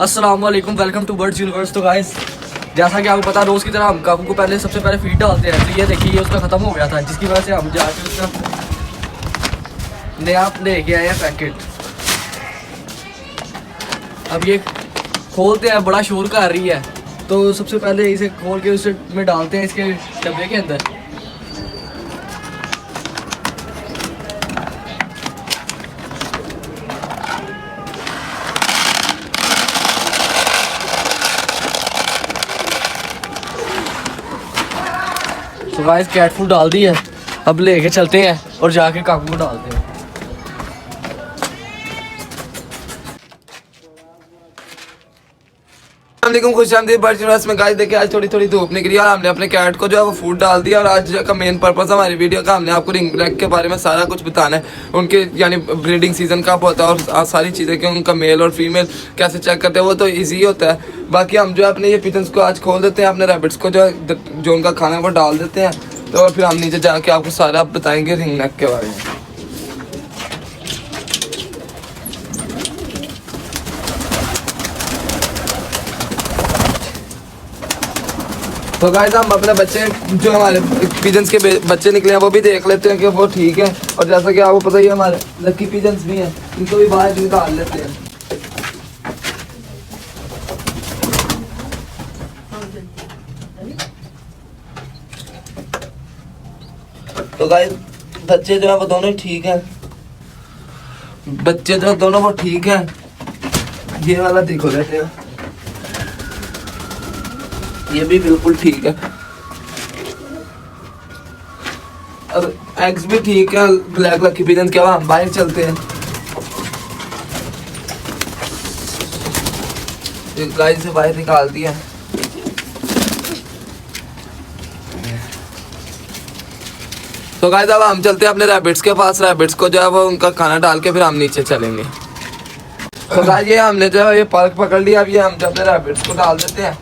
अस्सलाम वालेकुम, welcome two birds universe. तो गाइस, जैसा कि आपको पता, रोज़ की तरह हम काकू को पहले सबसे पहले फीड डालते हैं। तो ये देखिए, ये उसका ख़त्म हो गया था, जिसकी वजह से हम जाके उसका नया लेके आए हैं पैकेट। अब ये खोलते हैं, बड़ा शोर कर रही है। तो सबसे पहले इसे खोल के उसे में डालते हैं इसके डब्बे के अंदर। तो गाइस, कैट फूड डाल दी है, अब लेके चलते हैं और जाके काकू को डालते हैं। खुशामदीद बर्ड्स यूनिवर्स में। गाइस देखिए, आज थोड़ी थोड़ी धूप निकली और हमने अपने कैट को जो है वो फूड डाल दिया। और आज का मेन पर्पस हमारी वीडियो का, हमने आपको रिंग नेक के बारे में सारा कुछ बताना है। उनके यानी ब्रीडिंग सीजन कब होता है और सारी चीज़ें कि उनका मेल और फीमेल कैसे चेक करते हैं, वो तो ईजी होता है। बाकी हम जो है अपने ये पिजन्स को आज खोल देते हैं, अपने रैबिट्स को जो उनका खाना है वो डाल देते हैं। तो फिर हम नीचे जाके आपको सारा बताएंगे रिंग नेक के बारे में। तो गाइस, हम अपने बच्चे जो हमारे पिजन्स के बच्चे निकले हैं वो भी देख लेते हैं कि वो ठीक है। और जैसा कि आपको पता ही है, हमारे लकी पिजन्स भी हैं, इनको भी बाहर निकाल लेते हैं। तो गाइस, बच्चे जो है वो दोनों ठीक है, बच्चे जो दोनों वो ठीक है। ये वाला देखो लेते हैं, ये भी बिल्कुल ठीक है। और एग्स भी ठीक है ब्लैक लकी पिजन के। अब बाहर चलते हैं। गाइस से बाहर निकाल दिया। तो गाइस, अब हम चलते हैं अपने रैबिट्स के पास। रैबिट्स को जो है वो उनका खाना डाल के फिर हम नीचे चलेंगे। तो गाइस, ये हमने जो है ये पार्क पकड़ लिया। अब ये हम जो अपने रैबिट्स को डाल देते हैं।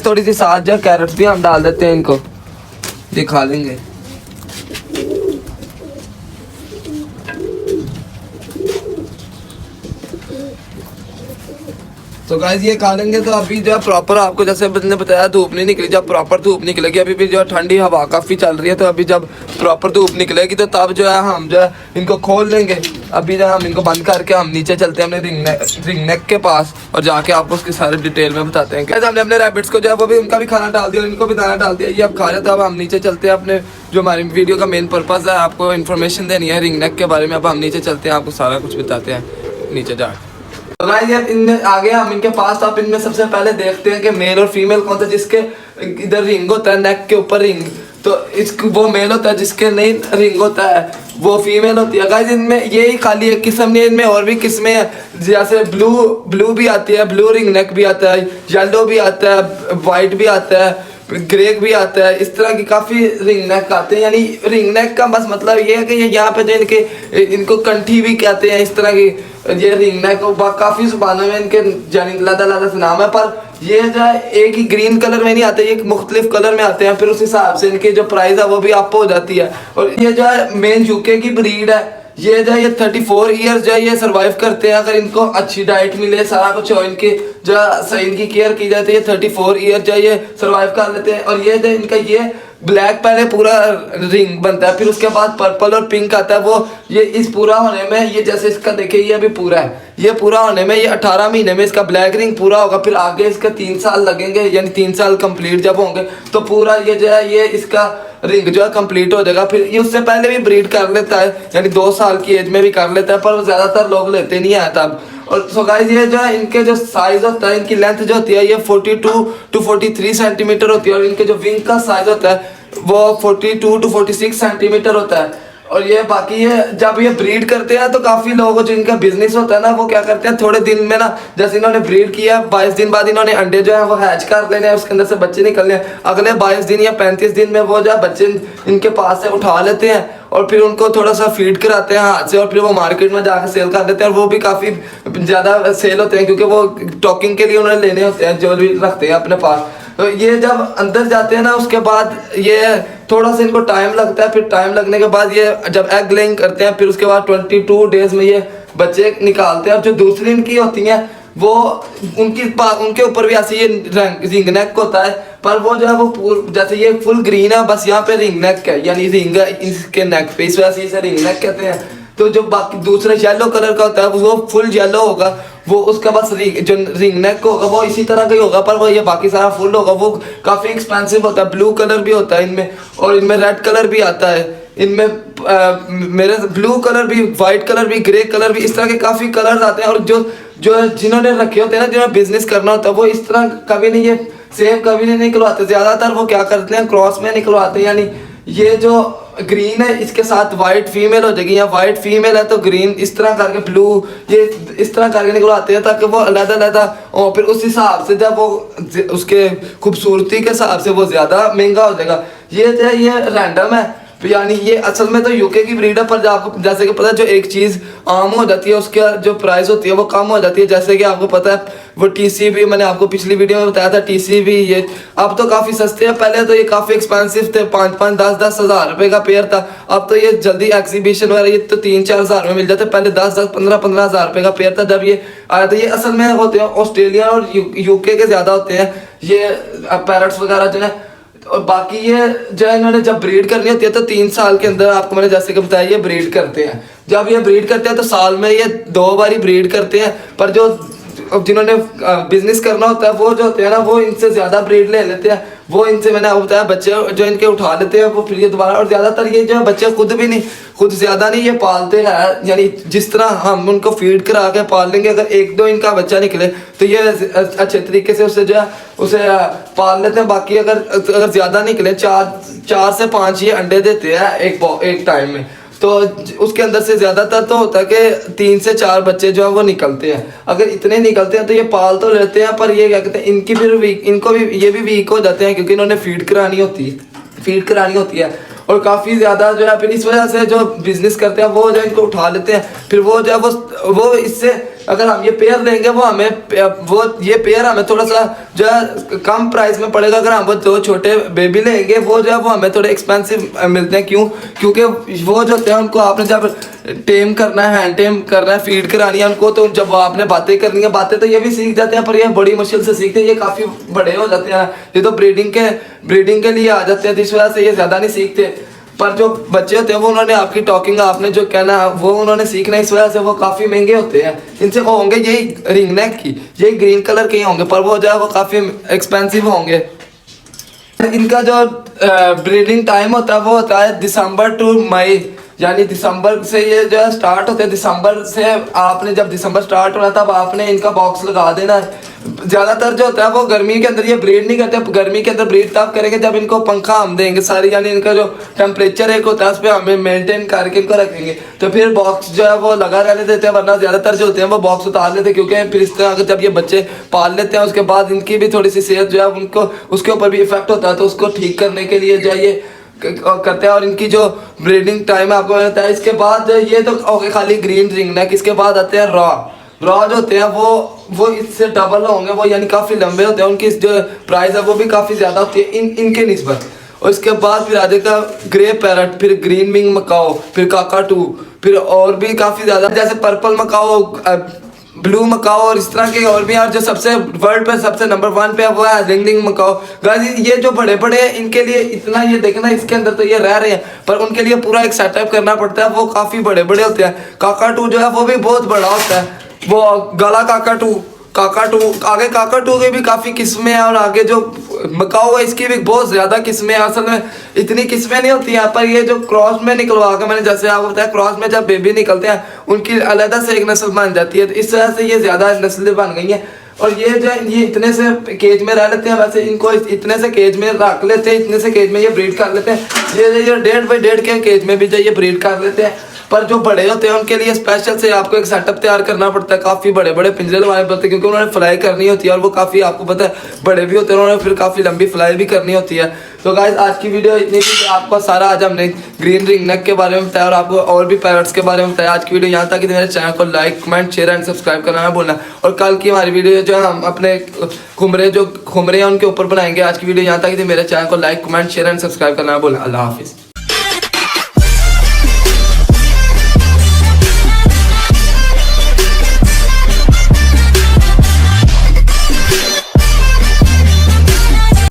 थोड़ी सी साथ जो कैरेट्स भी हम डाल देते हैं, इनको ये खा लेंगे। तो गाइस, ये खा लेंगे। तो अभी जो है प्रॉपर आपको जैसे मैंने बताया, धूप नहीं निकली। जब प्रॉपर धूप निकलेगी, अभी भी जो है ठंडी हवा काफ़ी चल रही है, तो अभी जब प्रॉपर धूप निकलेगी तो तब जो है हम जो है इनको खोल लेंगे। अभी जो है हम इनको बंद करके हम नीचे चलते हैं अपने रिंग नेक के पास और जाके आपको उसकी सारे डिटेल में बताते हैं। कैसे हमने अपने रैबिट्स को जो है वो भी उनका भी खाना डाल दिया, इनको भी दाना डाल दिया। ये अब खा रहे थे। अब हम नीचे चलते हैं अपने जो हमारी वीडियो का मेन पर्पज़ है, आपको इन्फॉर्मेशन देनी है रिंग नेक के बारे में। अब हम नीचे चलते हैं, आपको सारा कुछ बताते हैं नीचे जाकर। इनमें आगे हम इनके पास, तो आप इनमें सबसे पहले देखते हैं कि मेल और फीमेल कौन सा। जिसके इधर रिंग होता है नेक के ऊपर रिंग, तो इसको वो मेल होता है। जिसके नहीं रिंग होता है वो फीमेल होती है। गाइस, इनमें यही खाली एक किस्म नहीं, इनमें और भी किस्में हैं। जैसे ब्लू भी आती है, ब्लू रिंग नेक भी आता है, येलो भी आता है, वाइट भी आता है, ग्रे भी आता है। इस तरह की काफ़ी रिंग नेक आते हैं। यानी रिंग नेक का बस मतलब ये है कि ये यहाँ पे जो इनको कंठी भी कहते हैं, इस तरह की ये रिंग नेक काफ़ी ज़ुबानों में इनके यानी अलग से नाम है। पर ये जो है एक ही ग्रीन कलर में नहीं आते, ये मुख्तलिफ कलर में आते हैं। फिर उस हिसाब से इनकी जो प्राइस है वो भी अप हो जाती है। और ये जो है मेन यूके की ब्रीड है। ये जो है ये 34 ईयर्स जो है ये सर्वाइव करते हैं, अगर इनको अच्छी डाइट मिले, सारा कुछ हो, इनकी जो सही इनकी केयर की जाती है। ये 34 ईयर जो है ये सर्वाइव कर लेते हैं। और ये जो इनका ये ब्लैक पहले पूरा रिंग बनता है, फिर उसके बाद पर्पल और पिंक आता है। वो ये इस पूरा होने में, ये जैसे इसका देखिए ये अभी पूरा है, ये पूरा होने में ये 18 महीने में इसका ब्लैक रिंग पूरा होगा। फिर आगे इसका 3 साल लगेंगे, यानी 3 साल कंप्लीट जब होंगे तो पूरा ये जो है ये इसका रिंग जो है कंप्लीट हो जाएगा। फिर ये उससे पहले भी ब्रीड कर लेता है, यानी 2 साल की एज में भी कर लेता है, पर ज़्यादातर लोग लेते नहीं है तब। और सो गाइस, ये जो है इनके जो साइज होता है, इनकी लेंथ जो होती है ये 42 to 43 सेंटीमीटर होती है। और इनके जो विंग का साइज होता है वो 42 to 46 सेंटीमीटर होता है। और ये बाकी ये जब ये ब्रीड करते हैं तो काफ़ी लोगों जो इनका बिजनेस होता है ना, वो क्या करते हैं थोड़े दिन में ना, जैसे इन्होंने ब्रीड किया 22 दिन बाद इन्होंने अंडे जो है वो हैच कर लेने हैं, उसके अंदर से बच्चे निकलने हैं। अगले 22 दिन या 35 दिन में वो जो है बच्चे इनके पास से उठा लेते हैं और फिर उनको थोड़ा सा फीड कराते हैं हाथ से, और फिर वो मार्केट में जाकर सेल कर देते हैं। और वो भी काफ़ी ज़्यादा सेल होते हैं, क्योंकि वो टॉकिंग के लिए उन्होंने लेने होते हैं जो भी रखते हैं अपने पास। तो ये जब अंदर जाते हैं ना उसके बाद ये थोड़ा सा इनको टाइम लगता है, फिर टाइम लगने के बाद ये जब एग लेइंग करते हैं फिर उसके बाद 22 डेज में ये बच्चे निकालते हैं। और जो दूसरी इनकी होती हैं वो उनके ऊपर भी ऐसे ये रिंग नेक होता है, पर वो जो है वो जैसे ये फुल ग्रीन है, बस यहाँ पे रिंग नेक है, यानी रिंग है इसके नेक पे, इस वजह से इसे रिंग नेक कहते हैं। तो जो बाकी दूसरा येलो कलर का होता है वो फुल येलो होगा, वो उसका बस जो रिंग नेक होगा वो इसी तरह का ही होगा, पर वो ये बाकी सारा फुल होगा। वो काफ़ी एक्सपेंसिव होता है, ब्लू कलर भी होता है इनमें, और इनमें रेड कलर भी आता है, इनमें मेरे ब्लू कलर भी, वाइट कलर भी, ग्रे कलर भी, इस तरह के काफ़ी कलर्स आते हैं। और जो जो जिन्होंने रखे होते हैं ना, जिन्होंने बिजनेस करना होता है, वो इस तरह कभी नहीं, ये सेम कभी नहीं निकलवाते, ज़्यादातर वो क्या करते हैं क्रॉस में निकलवाते हैं, यानी ये जो ग्रीन है इसके साथ वाइट फीमेल हो जाएगी, या वाइट फीमेल है तो ग्रीन, इस तरह करके ब्लू, ये इस तरह करके निकलवाते हैं ताकि वो अलग-अलग, और फिर उस हिसाब से जब वो उसके खूबसूरती के हिसाब से वो ज़्यादा महंगा हो जाएगा। ये जो है ये रैंडम है, यानी ये असल में तो यूके की ब्रीड है, पर आपको जैसे कि पता है जो एक चीज़ आम हो जाती है उसका जो प्राइस होती है वो कम हो जाती है। जैसे कि आपको पता है वो टीसी भी, मैंने आपको पिछली वीडियो में बताया था, टीसी भी ये अब तो काफ़ी सस्ते हैं, पहले तो ये काफ़ी एक्सपेंसिव थे, 5-5, 10-10 हज़ार रुपये का पेयर था। अब तो ये जल्दी एग्जीबिशन वगैरह ये तो 3-4 हज़ार में मिल जाते, पहले 10-10, 15-15 हज़ार रुपये का पेयर था जब ये आया था। ये असल में होते हैं ऑस्ट्रेलिया और यूके के ज़्यादा होते हैं ये पैरट्स वगैरह जो है। और बाकी ये जो है इन्होंने जब ब्रीड करनी होती है तो 3 साल के अंदर, आपको मैंने जैसे कि बताया, ये ब्रीड करते हैं। जब ये ब्रीड करते हैं तो साल में ये 2 बार ही ब्रीड करते हैं, पर जो जिन्होंने बिजनेस करना होता है वो जो होते हैं ना वो इनसे ज़्यादा ब्रीड ले लेते हैं, वो इनसे मैंने आपको बताया बच्चे जो इनके उठा लेते हैं वो फिर ये दोबारा। और ज़्यादातर ये जो बच्चे खुद ज़्यादा नहीं ये पालते हैं, यानी जिस तरह हम उनको फीड करा के पाल लेंगे, अगर 1-2 इनका बच्चा निकले तो ये अच्छे तरीके से उससे जो है उसे पाल लेते हैं। बाकी अगर ज़्यादा निकले 4 से 5 ये अंडे देते हैं एक टाइम में, तो उसके अंदर से ज़्यादातर तो होता है कि 3 से 4 बच्चे जो है वो निकलते हैं। अगर इतने निकलते हैं तो ये पाल तो लेते हैं, पर ये क्या कहते हैं इनकी फिर इनको भी ये भी वीक हो जाते हैं, क्योंकि इन्होंने फीड करानी होती है और काफ़ी ज़्यादा जो है फिर इस वजह से जो बिज़नेस करते हैं वो जो इनको उठा लेते हैं, फिर वो जो है वो इससे अगर हम ये पेयर लेंगे ये पेयर हमें थोड़ा सा जो है कम प्राइस में पड़ेगा। अगर हम वो 2 छोटे बेबी लेंगे वो जो है वो हमें थोड़े एक्सपेंसिव मिलते हैं। क्योंकि वो जो होते हैं उनको आपने जब टेम करना है, हैंड टेम करना है, फीड करानी है उनको, तो जब आपने बातें करनी है, बातें तो ये भी सीख जाते हैं, पर ये बड़ी मुश्किल से सीखते हैं, ये काफ़ी बड़े हो जाते हैं, ये तो ब्रीडिंग के लिए आ जाते हैं, इस वजह से ये ज़्यादा नहीं सीखते। पर जो बच्चे होते हैं वो उन्होंने आपकी टॉकिंग, आपने जो कहना वो उन्होंने सीखना, इस वजह से वो काफ़ी महंगे होते हैं। इनसे वो होंगे यही रिंग नेक की, यही ग्रीन कलर के ही होंगे, पर वो जो है वो काफ़ी एक्सपेंसिव होंगे। इनका जो ब्रीडिंग टाइम होता है वो होता है दिसंबर टू मई, यानी दिसंबर से ये जो है स्टार्ट होते हैं। दिसंबर से आपने जब दिसंबर स्टार्ट होना तब आपने इनका बॉक्स लगा देना है। ज़्यादातर जो होता है वो गर्मी के अंदर ये ब्रीड नहीं करते, गर्मी के अंदर ब्रीड तब करेंगे जब इनको पंखा हम देंगे सारी, यानी इनका जो टेम्परेचर एक होता है उस पर हमें मेंटेन करके इनको रखेंगे, तो फिर बॉक्स जो है वो लगा रहने देते हैं। वरना ज़्यादातर जो होते हैं वो बॉक्स उतार लेते हैं, क्योंकि फिर इस तरह जब ये बच्चे पाल लेते हैं उसके बाद इनकी भी थोड़ी सी सेहत जो है उनको उसके ऊपर भी इफेक्ट होता है, तो उसको ठीक करने के लिए जो है ये करते हैं। और इनकी जो ब्रीडिंग टाइम है आपको बताया, इसके बाद ये तो हो गए खाली ग्रीन रिंग नेक, इसके बाद आते हैं रॉ जो होते हैं वो इससे डबल होंगे, वो यानी काफ़ी लंबे होते हैं, उनकी जो प्राइस है वो भी काफ़ी ज़्यादा होती है इनके निस्बत। और इसके बाद फिर आ जाएगा ग्रे पैरट, फिर ग्रीन विंग मकाओ, फिर काकाटू, फिर और भी काफ़ी ज़्यादा जैसे पर्पल मकाओ, ब्लू मकाओ और इस तरह के और भी। और जो सबसे वर्ल्ड पे सबसे नंबर 1 पे है वो है रिंग मकाओ। गाइस ये जो बड़े बड़े हैं इनके लिए इतना ये देखना, इसके अंदर तो ये रह रहे हैं, पर उनके लिए पूरा एक सेटअप करना पड़ता है, वो काफ़ी बड़े बड़े होते हैं। काकाटू जो है वो भी बहुत बड़ा होता है, वो गला काकाटू आगे काकाटू की भी काफ़ी किस्में हैं, और आगे जो मकाओ है इसकी भी बहुत ज़्यादा किस्में हैं। असल में इतनी किस्में नहीं होती यहाँ पर, ये जो क्रॉस में निकलवा के मैंने जैसे आपको बताया, क्रॉस में जब बेबी निकलते हैं उनकी अलग से एक नस्ल बन जाती है, तो इस तरह से ये ज़्यादा नस्लें बन गई हैं। और ये जो ये इतने से केज में रह लेते हैं, वैसे इनको इतने से केज में रख लेते हैं, इतने से केज में ये ब्रीड कर लेते हैं, ये 1.5 बाई 1.5 के केज में भी जो ये ब्रीड कर लेते हैं। पर जो बड़े होते हैं उनके लिए स्पेशल से आपको एक सेटअप तैयार करना पड़ता है, काफ़ी बड़े बड़े पिंजरे लगाने पड़ते हैं क्योंकि उन्होंने फ्लाई करनी होती है और वो काफ़ी आपको पता है बड़े भी होते हैं, उन्होंने फिर काफ़ी लंबी फ्लाई भी करनी होती है। तो गाइस आज की वीडियो इतनी थी कि आपको सारा आज हमने ग्रीन रिंग नेक के बारे में बताया और आपको और भी पैरट्स के बारे में बताया। आज की वीडियो यहाँ तक कि मेरे चैनल को like comment share and subscribe करना ना भूलना। और कल की हमारी वीडियो जो है हम अपने खुमरे हैं उनके ऊपर बनाएंगे। आज की वीडियो यहाँ तक कि मेरे चैनल को like comment share and subscribe करना ना भूलना। अल्लाह हाफिज़।